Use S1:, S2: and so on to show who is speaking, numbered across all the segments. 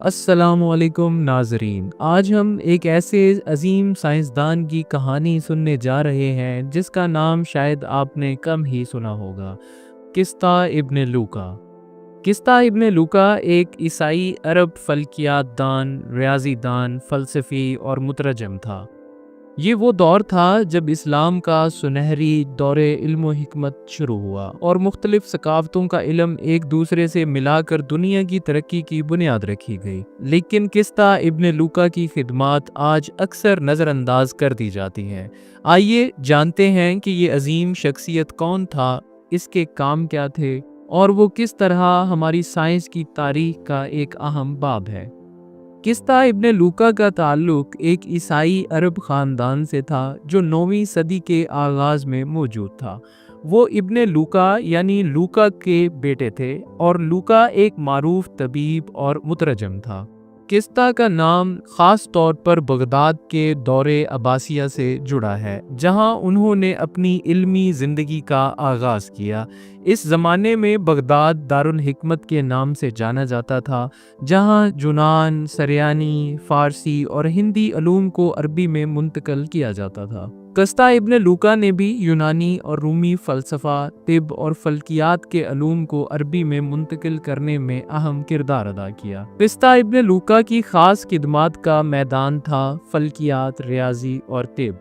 S1: السلام علیکم ناظرین، آج ہم ایک ایسے عظیم سائنسدان کی کہانی سننے جا رہے ہیں جس کا نام شاید آپ نے کم ہی سنا ہوگا۔ قسطہ ابن لوقا۔ قسطہ ابن لوقا ایک عیسائی عرب فلکیات دان، ریاضی دان، فلسفی اور مترجم تھا۔ یہ وہ دور تھا جب اسلام کا سنہری دور علم و حکمت شروع ہوا اور مختلف ثقافتوں کا علم ایک دوسرے سے ملا کر دنیا کی ترقی کی بنیاد رکھی گئی۔ لیکن قسطہ ابن لوقا کی خدمات آج اکثر نظر انداز کر دی جاتی ہیں۔ آئیے جانتے ہیں کہ یہ عظیم شخصیت کون تھا، اس کے کام کیا تھے اور وہ کس طرح ہماری سائنس کی تاریخ کا ایک اہم باب ہے۔ قسطہ ابن لوقا کا تعلق ایک عیسائی عرب خاندان سے تھا جو 9ویں صدی کے آغاز میں موجود تھا۔ وہ ابن لوقا یعنی لوقا کے بیٹے تھے اور لوقا ایک معروف طبیب اور مترجم تھا۔ قسطہ کا نام خاص طور پر بغداد کے دور عباسیہ سے جڑا ہے، جہاں انہوں نے اپنی علمی زندگی کا آغاز کیا۔ اس زمانے میں بغداد دارالحکمت کے نام سے جانا جاتا تھا، جہاں یونان، سریانی، فارسی اور ہندی علوم کو عربی میں منتقل کیا جاتا تھا۔ قسطہ ابن لوقا نے بھی یونانی اور رومی فلسفہ، طب اور فلکیات کے علوم کو عربی میں منتقل کرنے میں اہم کردار ادا کیا۔ قسطہ ابن لوقا کی خاص خدمات کا میدان تھا فلکیات، ریاضی اور طب۔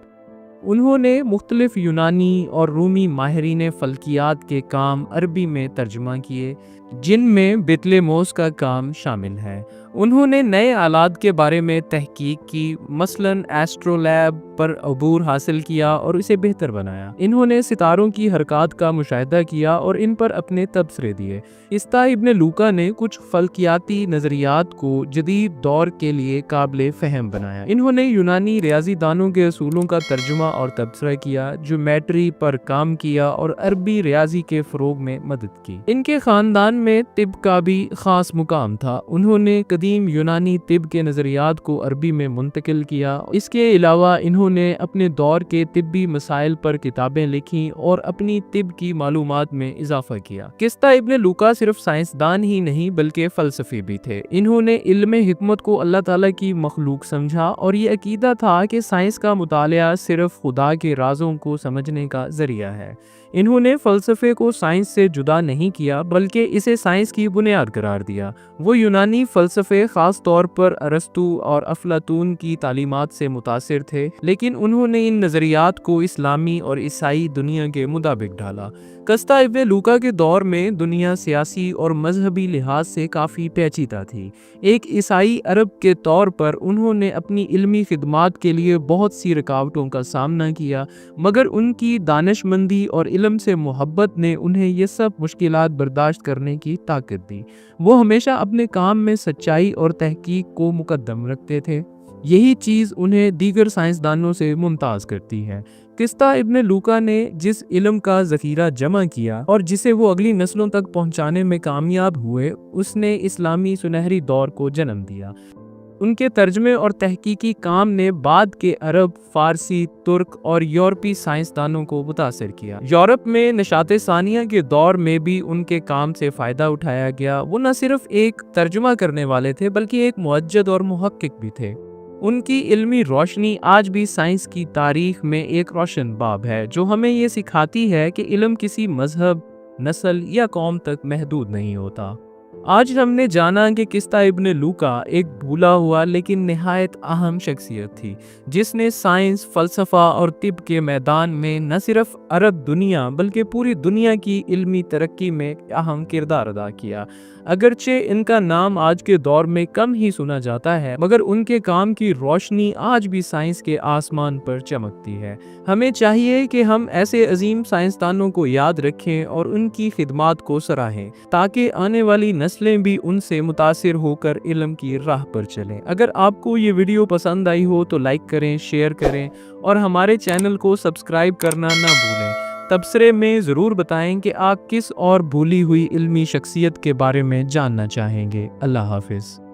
S1: انہوں نے مختلف یونانی اور رومی ماہرین فلکیات کے کام عربی میں ترجمہ کیے، جن میں بطلیموس کا کام شامل ہے۔ انہوں نے نئے آلات کے بارے میں تحقیق کی، مثلاً ایسٹرولیب پر عبور حاصل کیا اور اسے بہتر بنایا۔ انہوں نے ستاروں کی حرکات کا مشاہدہ کیا اور ان پر اپنے تبصرے دیے۔ قسطہ ابن لوقا نے کچھ فلکیاتی نظریات کو جدید دور کے لیے قابل فہم بنایا۔ انہوں نے یونانی ریاضی دانوں کے اصولوں کا ترجمہ اور تبصرہ کیا، جیومیٹری پر کام کیا اور عربی ریاضی کے فروغ میں مدد کی۔ ان کے خاندان میں طب کا بھی خاص مقام تھا۔ انہوں نے قدیم یونانی طب کے نظریات کو عربی میں منتقل کیا۔ اس کے علاوہ انہوں نے اپنے دور کے طبی مسائل پر کتابیں لکھیں اور اپنی طب کی معلومات میں اضافہ کیا۔ قسطہ ابن لوقا صرف سائنسدان ہی نہیں بلکہ فلسفی بھی تھے۔ انہوں نے علم حکمت کو اللہ تعالیٰ کی مخلوق سمجھا اور یہ عقیدہ تھا کہ سائنس کا مطالعہ صرف خدا کے رازوں کو سمجھنے کا ذریعہ ہے۔ انہوں نے فلسفے کو سائنس سے جدا نہیں کیا بلکہ اسے سائنس کی بنیاد قرار دیا۔ وہ یونانی فلسفے، خاص طور پر ارسطو اور افلاطون کی تعلیمات سے متاثر تھے، لیکن انہوں نے ان نظریات کو اسلامی اور عیسائی دنیا کے مطابق ڈھالا۔ قسطہ ابن لوقا کے دور میں دنیا سیاسی اور مذہبی لحاظ سے کافی پیچیدہ تھی۔ ایک عیسائی عرب کے طور پر انہوں نے اپنی علمی خدمات کے لیے بہت سی رکاوٹوں کا سامنا کیا، مگر ان کی دانش مندی اور علم سے محبت نے انہیں یہ سب مشکلات برداشت کرنے کی طاقت دی۔ وہ ہمیشہ اپنے کام میں سچائی اور تحقیق کو مقدم رکھتے تھے۔ یہی چیز انہیں دیگر سائنسدانوں سے ممتاز کرتی ہے۔ قسطہ ابن لوقا نے جس علم کا ذخیرہ جمع کیا اور جسے وہ اگلی نسلوں تک پہنچانے میں کامیاب ہوئے، اس نے اسلامی سنہری دور کو جنم دیا۔ ان کے ترجمے اور تحقیقی کام نے بعد کے عرب، فارسی، ترک اور یورپی سائنسدانوں کو متاثر کیا۔ یورپ میں نشاط ثانیہ کے دور میں بھی ان کے کام سے فائدہ اٹھایا گیا۔ وہ نہ صرف ایک ترجمہ کرنے والے تھے بلکہ ایک مؤجد اور محقق بھی تھے۔ ان کی علمی روشنی آج بھی سائنس کی تاریخ میں ایک روشن باب ہے، جو ہمیں یہ سکھاتی ہے کہ علم کسی مذہب، نسل یا قوم تک محدود نہیں ہوتا۔ آج ہم نے جانا کہ قسطہ ابن لوقا ایک بھولا ہوا لیکن نہایت اہم شخصیت تھی، جس نے سائنس، فلسفہ اور طب کے میدان میں نہ صرف عرب دنیا بلکہ پوری دنیا کی علمی ترقی میں اہم کردار ادا کیا۔ اگرچہ ان کا نام آج کے دور میں کم ہی سنا جاتا ہے، مگر ان کے کام کی روشنی آج بھی سائنس کے آسمان پر چمکتی ہے۔ ہمیں چاہیے کہ ہم ایسے عظیم سائنسدانوں کو یاد رکھیں اور ان کی خدمات کو سراہیں، تاکہ آنے والی نسلیں بھی ان سے متاثر ہو کر علم کی راہ پر چلیں۔ اگر آپ کو یہ ویڈیو پسند آئی ہو تو لائک کریں، شیئر کریں اور ہمارے چینل کو سبسکرائب کرنا نہ بھولیں۔ تبصرے میں ضرور بتائیں کہ آپ کس اور بھولی ہوئی علمی شخصیت کے بارے میں جاننا چاہیں گے۔ اللہ حافظ۔